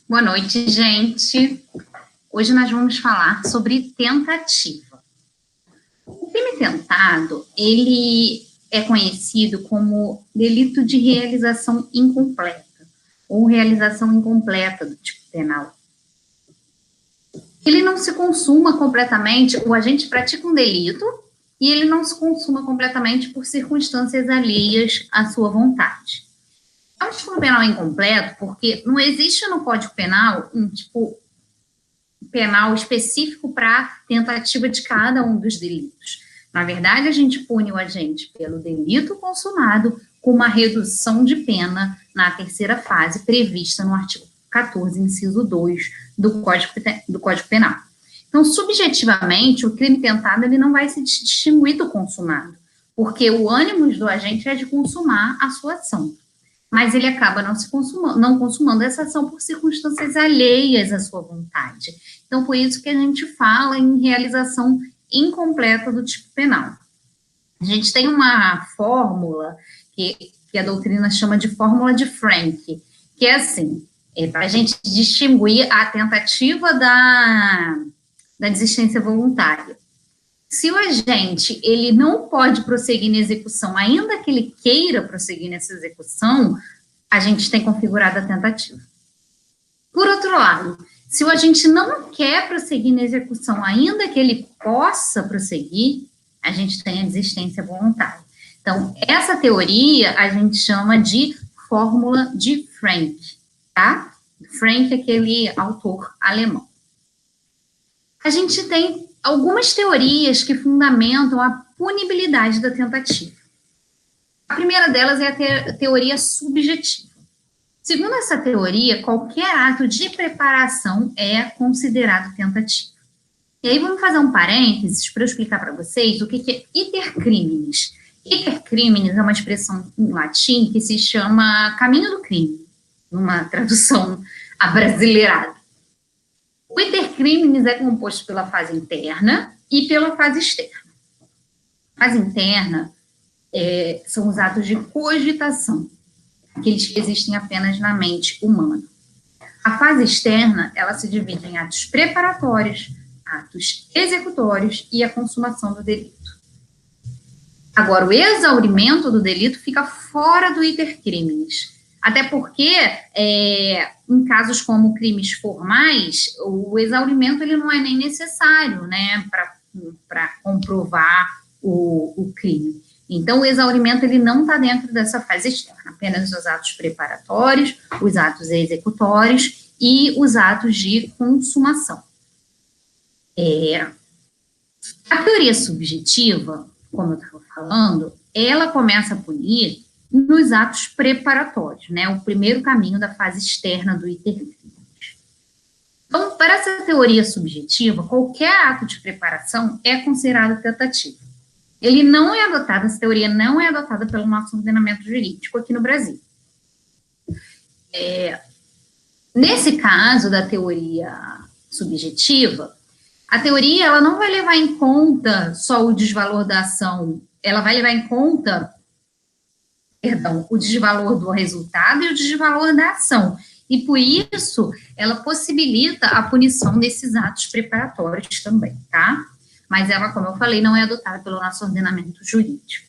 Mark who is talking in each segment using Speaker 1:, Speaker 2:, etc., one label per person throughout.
Speaker 1: Boa noite, gente. Hoje nós vamos falar sobre tentativa. O crime tentado, ele é conhecido como delito de realização incompleta ou realização incompleta do tipo penal. Ele não se consuma completamente, o agente pratica um delito e ele não se consuma completamente por circunstâncias alheias à sua vontade. É um tipo penal incompleto porque não existe no Código Penal um tipo penal específico para a tentativa de cada um dos delitos. Na verdade, a gente pune o agente pelo delito consumado com uma redução de pena na terceira fase prevista no artigo 14, inciso 2 do Código Penal. Então, subjetivamente, o crime tentado ele não vai se distinguir do consumado, porque o ânimo do agente é de consumar a sua ação. Mas ele acaba não consumando essa ação por circunstâncias alheias à sua vontade. Então, por isso que a gente fala em realização incompleta do tipo penal. A gente tem uma fórmula que a doutrina chama de fórmula de Frank, que é assim, para a gente distinguir a tentativa da desistência voluntária. Se o agente ele não pode prosseguir na execução, ainda que ele queira prosseguir nessa execução, a gente tem configurado a tentativa. Por outro lado, se o agente não quer prosseguir na execução, ainda que ele possa prosseguir, a gente tem a desistência voluntária. Então, essa teoria a gente chama de fórmula de Frank, tá? Frank é aquele autor alemão. A gente tem algumas teorias que fundamentam a punibilidade da tentativa. A primeira delas é a teoria subjetiva. Segundo essa teoria, qualquer ato de preparação é considerado tentativa. E aí vamos fazer um parênteses para eu explicar para vocês o que é iter criminis. Iter criminis é uma expressão em latim que se chama caminho do crime, numa tradução abrasileirada. O iter criminis é composto pela fase interna e pela fase externa. A fase interna são os atos de cogitação, aqueles que existem apenas na mente humana. A fase externa, ela se divide em atos preparatórios, atos executórios e a consumação do delito. Agora, o exaurimento do delito fica fora do iter criminis. Até porque, em casos como crimes formais, o exaurimento ele não é nem necessário, né, para comprovar o crime. Então, o exaurimento ele não está dentro dessa fase externa, apenas os atos preparatórios, os atos executórios e os atos de consumação. A teoria subjetiva, como eu estava falando, ela começa a punir nos atos preparatórios, né? O primeiro caminho da fase externa do iter criminis. Então, para essa teoria subjetiva, qualquer ato de preparação é considerado tentativa. Ele não é adotado, essa teoria não é adotada pelo nosso ordenamento jurídico aqui no Brasil. Nesse caso da teoria subjetiva, a teoria ela não vai levar em conta só o desvalor da ação, ela vai levar em conta o desvalor do resultado e o desvalor da ação. E, por isso, ela possibilita a punição desses atos preparatórios também, tá? Mas ela, como eu falei, não é adotada pelo nosso ordenamento jurídico.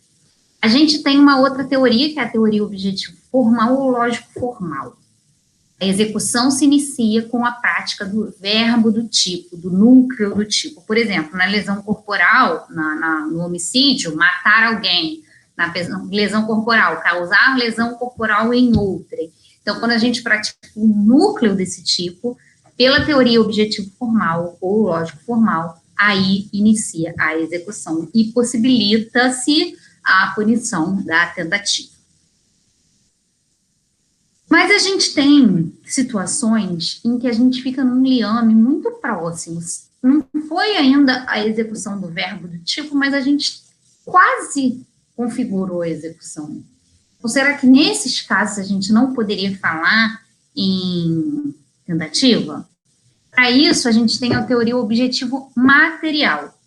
Speaker 1: A gente tem uma outra teoria, que é a teoria objetivo formal ou lógico formal. A execução se inicia com a prática do verbo do tipo, do núcleo do tipo. Por exemplo, na lesão corporal, no homicídio, matar alguém. Na lesão corporal, causar lesão corporal em outrem. Então, quando a gente pratica um núcleo desse tipo, pela teoria objetivo formal ou lógico formal, aí inicia a execução e possibilita-se a punição da tentativa. Mas a gente tem situações em que a gente fica num liame muito próximos. Não foi ainda a execução do verbo do tipo, mas a gente quase configurou a execução. Ou será que nesses casos a gente não poderia falar em tentativa? Para isso, a gente tem a teoria objetivo material.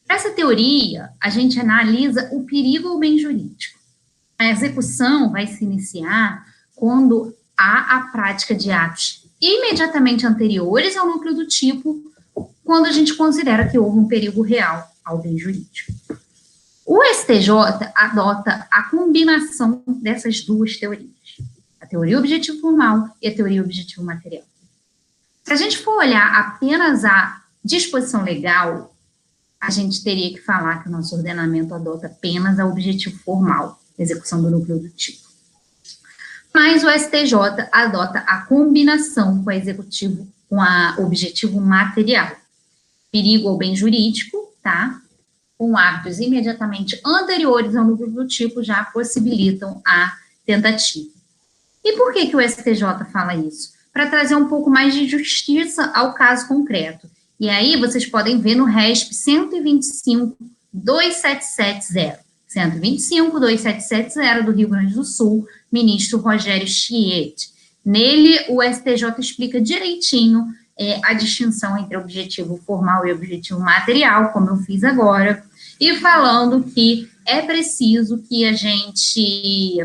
Speaker 1: Para essa teoria, a gente analisa o perigo ao bem jurídico. A execução vai se iniciar quando há a prática de atos imediatamente anteriores ao núcleo do tipo, quando a gente considera que houve um perigo real ao bem jurídico. O STJ adota a combinação dessas duas teorias, a teoria objetivo formal e a teoria objetivo material. Se a gente for olhar apenas a disposição legal, a gente teria que falar que o nosso ordenamento adota apenas a objetivo formal, execução do núcleo do tipo. Mas o STJ adota a combinação com a objetivo material. Perigo ao bem jurídico, tá? Com atos imediatamente anteriores ao núcleo do tipo já possibilitam a tentativa. E por que o STJ fala isso? Para trazer um pouco mais de justiça ao caso concreto. E aí vocês podem ver no RESP 125.2770. 125.2770 do Rio Grande do Sul, ministro Rogério Schietti. Nele, o STJ explica direitinho a distinção entre objetivo formal e objetivo material, como eu fiz agora, e falando que é preciso que a gente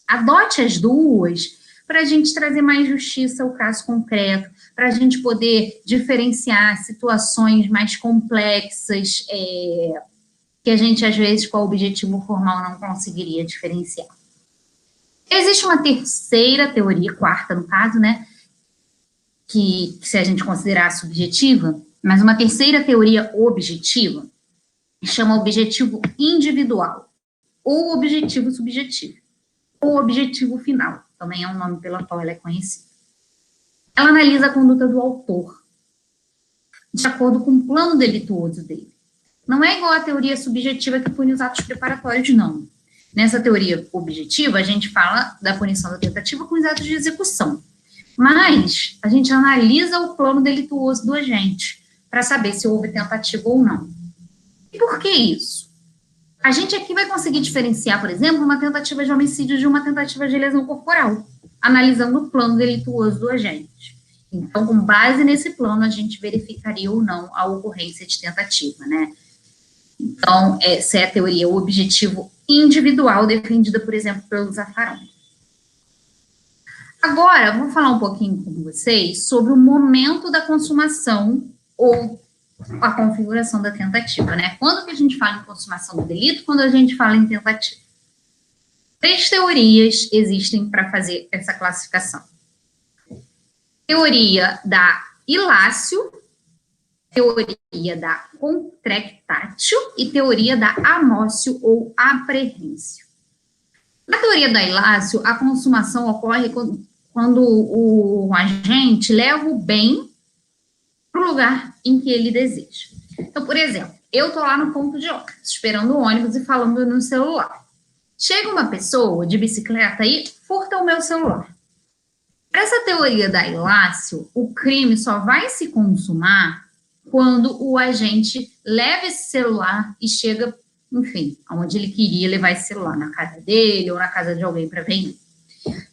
Speaker 1: adote as duas para a gente trazer mais justiça ao caso concreto, para a gente poder diferenciar situações mais complexas, que a gente, às vezes, com o objetivo formal não conseguiria diferenciar. Existe uma terceira teoria, quarta no caso, né, que se a gente considerar subjetiva, mas uma terceira teoria objetiva, chama objetivo individual, ou objetivo subjetivo, ou objetivo final, também é um nome pelo qual ela é conhecida. Ela analisa a conduta do autor, de acordo com o plano delituoso dele. Não é igual à teoria subjetiva que pune os atos preparatórios, não. Nessa teoria objetiva, a gente fala da punição da tentativa com os atos de execução. Mas a gente analisa o plano delituoso do agente para saber se houve tentativa ou não. E por que isso? A gente aqui vai conseguir diferenciar, por exemplo, uma tentativa de homicídio de uma tentativa de lesão corporal, analisando o plano delituoso do agente. Então, com base nesse plano, a gente verificaria ou não a ocorrência de tentativa, né? Então, essa é a teoria, o objetivo individual defendida, por exemplo, pelo Zaffaroni. Agora, vou falar um pouquinho com vocês sobre o momento da consumação ou a configuração da tentativa, né? Quando que a gente fala em consumação do delito, quando a gente fala em tentativa. 3 teorias existem para fazer essa classificação. Teoria da ilácio, teoria da contractatio e teoria da amócio ou aprehencio. Na teoria da ilácio, a consumação ocorre quando o agente leva o bem para o lugar em que ele deseja. Então, por exemplo, eu estou lá no ponto de ônibus, esperando o ônibus e falando no celular. Chega uma pessoa de bicicleta e furta o meu celular. Para essa teoria da ilácio, o crime só vai se consumar quando o agente leva esse celular e chega, enfim, aonde ele queria levar esse celular, na casa dele ou na casa de alguém para vender.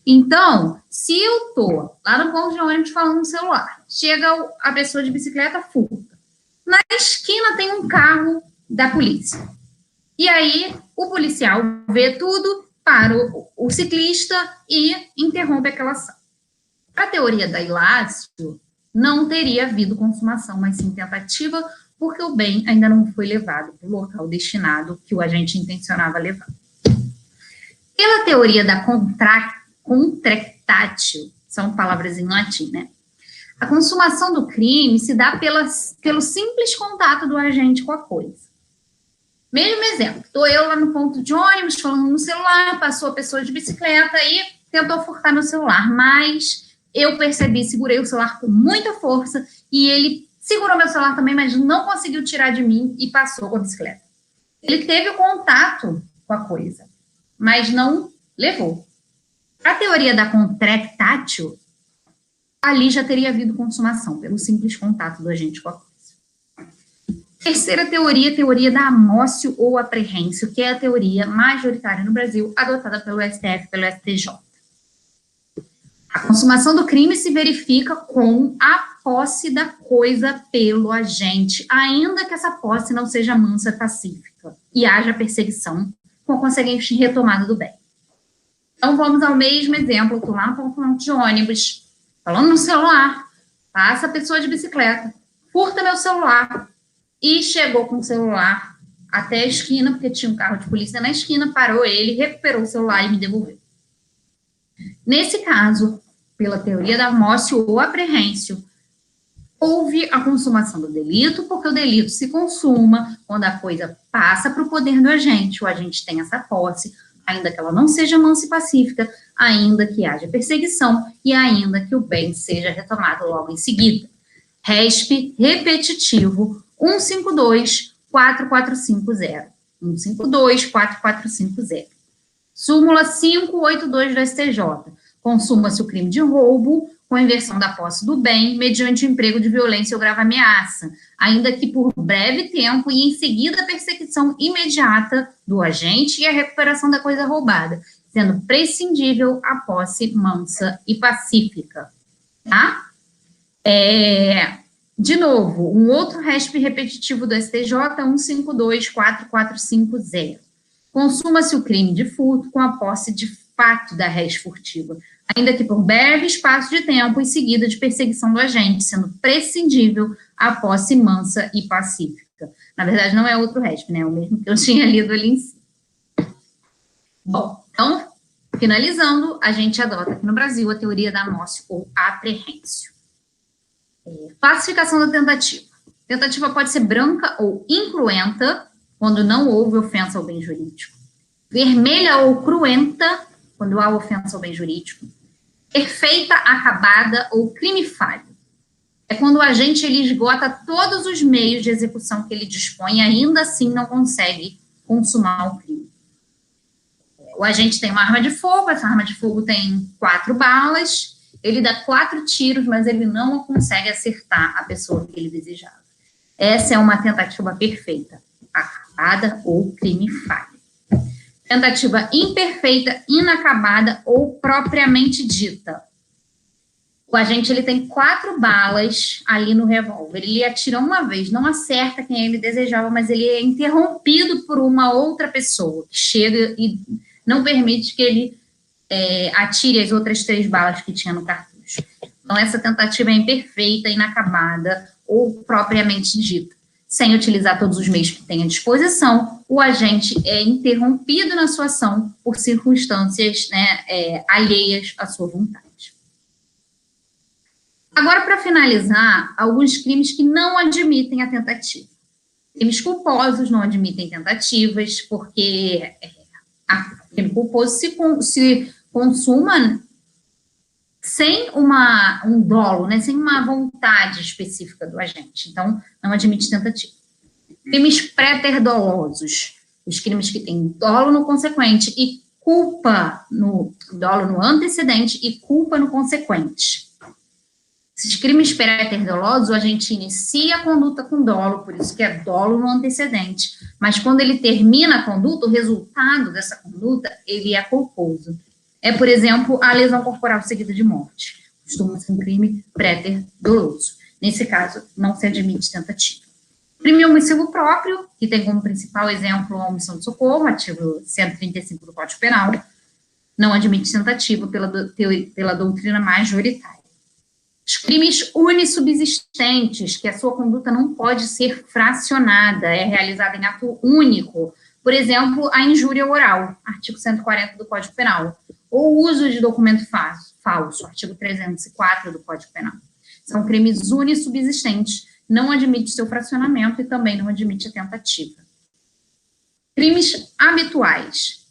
Speaker 1: Então, se eu estou lá no ponto de ônibus falando no celular, chega a pessoa de bicicleta, furta. Na esquina tem um carro da polícia. E aí, o policial vê tudo, para o ciclista e interrompe aquela ação. A teoria da ilácio não teria havido consumação, mas sim tentativa, porque o bem ainda não foi levado para o local destinado que o agente intencionava levar. Pela teoria da contractatio, são palavras em latim, né? A consumação do crime se dá pelo simples contato do agente com a coisa. Mesmo exemplo, estou eu lá no ponto de ônibus, falando no celular, passou a pessoa de bicicleta e tentou furtar meu celular, mas eu percebi, segurei o celular com muita força e ele segurou meu celular também, mas não conseguiu tirar de mim e passou com a bicicleta. Ele teve o contato com a coisa, mas não levou. A teoria da contractatio, ali já teria havido consumação, pelo simples contato do agente com a coisa. Terceira teoria, teoria da amócio ou aprehencio, que é a teoria majoritária no Brasil, adotada pelo STF, pelo STJ. A consumação do crime se verifica com a posse da coisa pelo agente, ainda que essa posse não seja mansa e pacífica, e haja perseguição, com a consequente retomada do bem. Então, vamos ao mesmo exemplo, estou lá no ponto de ônibus, falando no celular, passa a pessoa de bicicleta, furta meu celular, e chegou com o celular até a esquina, porque tinha um carro de polícia na esquina, parou ele, recuperou o celular e me devolveu. Nesse caso, pela teoria da Amócio ou aprehencio, houve a consumação do delito, porque o delito se consuma quando a coisa passa para o poder do agente, o agente tem essa posse, ainda que ela não seja mansa e pacífica, ainda que haja perseguição e ainda que o bem seja retomado logo em seguida. RESP repetitivo 152.4450. 152.4450. Súmula 582 do STJ. Consuma-se o crime de roubo com inversão da posse do bem mediante o emprego de violência ou grave ameaça, ainda que por breve tempo e em seguida a perseguição imediata do agente e a recuperação da coisa roubada, sendo prescindível a posse mansa e pacífica. Tá? De novo, um outro RESP repetitivo do STJ, 152.4450. Consuma-se o crime de furto com a posse de fato da res furtiva, ainda que por breve espaço de tempo em seguida de perseguição do agente, sendo prescindível a posse mansa e pacífica. Na verdade, não é outro RESP, né? É o mesmo que eu tinha lido ali em cima. Bom, então, finalizando, a gente adota aqui no Brasil a teoria da Amócio ou aprehencio. Classificação da tentativa. Tentativa pode ser branca ou incruenta, quando não houve ofensa ao bem jurídico. Vermelha ou cruenta, quando há ofensa ao bem jurídico. Perfeita, acabada ou crime falho. É quando o agente ele esgota todos os meios de execução que ele dispõe e ainda assim não consegue consumar o crime. O agente tem uma arma de fogo, essa arma de fogo tem 4 balas, ele dá 4 tiros, mas ele não consegue acertar a pessoa que ele desejava. Essa é uma tentativa perfeita, acabada ou crime falho. Tentativa imperfeita, inacabada ou propriamente dita. O agente ele tem 4 balas ali no revólver. Ele atira uma vez, não acerta quem ele desejava, mas ele é interrompido por uma outra pessoa que chega e não permite que ele atire as outras 3 balas que tinha no cartucho. Então, essa tentativa é imperfeita, inacabada ou propriamente dita. Sem utilizar todos os meios que tem à disposição, o agente é interrompido na sua ação por circunstâncias alheias à sua vontade. Agora, para finalizar, alguns crimes que não admitem a tentativa. Crimes culposos não admitem tentativas, porque o crime culposo se consuma sem um dolo, né, sem uma vontade específica do agente. Então, não admite tentativa. Crimes pré-dolosos, os crimes que têm dolo no consequente e culpa dolo no antecedente e culpa no consequente. Esses crimes pré-dolosos, o agente inicia a conduta com dolo, por isso que é dolo no antecedente, mas quando ele termina a conduta, o resultado dessa conduta, ele é culposo. É, por exemplo, a lesão corporal seguida de morte. Costuma ser um crime pré-doloso. Nesse caso, não se admite tentativa. Crime omissivo próprio, que tem como principal exemplo a omissão de socorro, artigo 135 do Código Penal, não admite tentativa pela doutrina majoritária. Os crimes unissubsistentes, que a sua conduta não pode ser fracionada, é realizada em ato único. Por exemplo, a injúria oral, artigo 140 do Código Penal. Ou o uso de documento falso, artigo 304 do Código Penal. São crimes unissubsistentes, não admite seu fracionamento e também não admite a tentativa. Crimes habituais.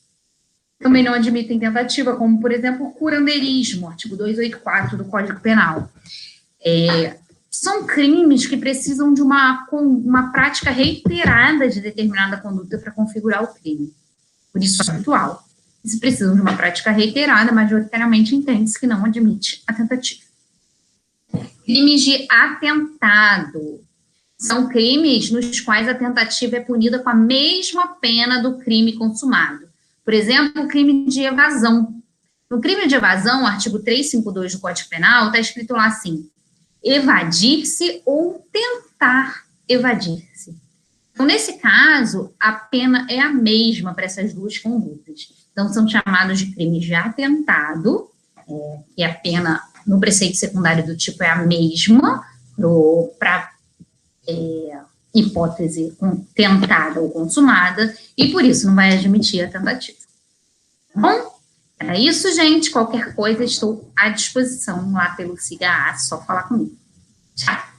Speaker 1: Também não admitem tentativa, como, por exemplo, o curandeirismo, artigo 284 do Código Penal. São crimes que precisam de uma prática reiterada de determinada conduta para configurar o crime. Por isso, é habitual. Se precisam de uma prática reiterada, majoritariamente entende-se que não admite a tentativa. Crimes de atentado. São crimes nos quais a tentativa é punida com a mesma pena do crime consumado. Por exemplo, o crime de evasão. No crime de evasão, artigo 352 do Código Penal, está escrito lá assim, evadir-se ou tentar evadir-se. Então, nesse caso, a pena é a mesma para essas duas condutas. Então, são chamados de crimes de atentado, que a pena no preceito secundário do tipo é a mesma para hipótese tentada ou consumada, e por isso não vai admitir a tentativa. Tá bom? Era isso, gente. Qualquer coisa, estou à disposição lá pelo SIGA, só falar comigo. Tchau!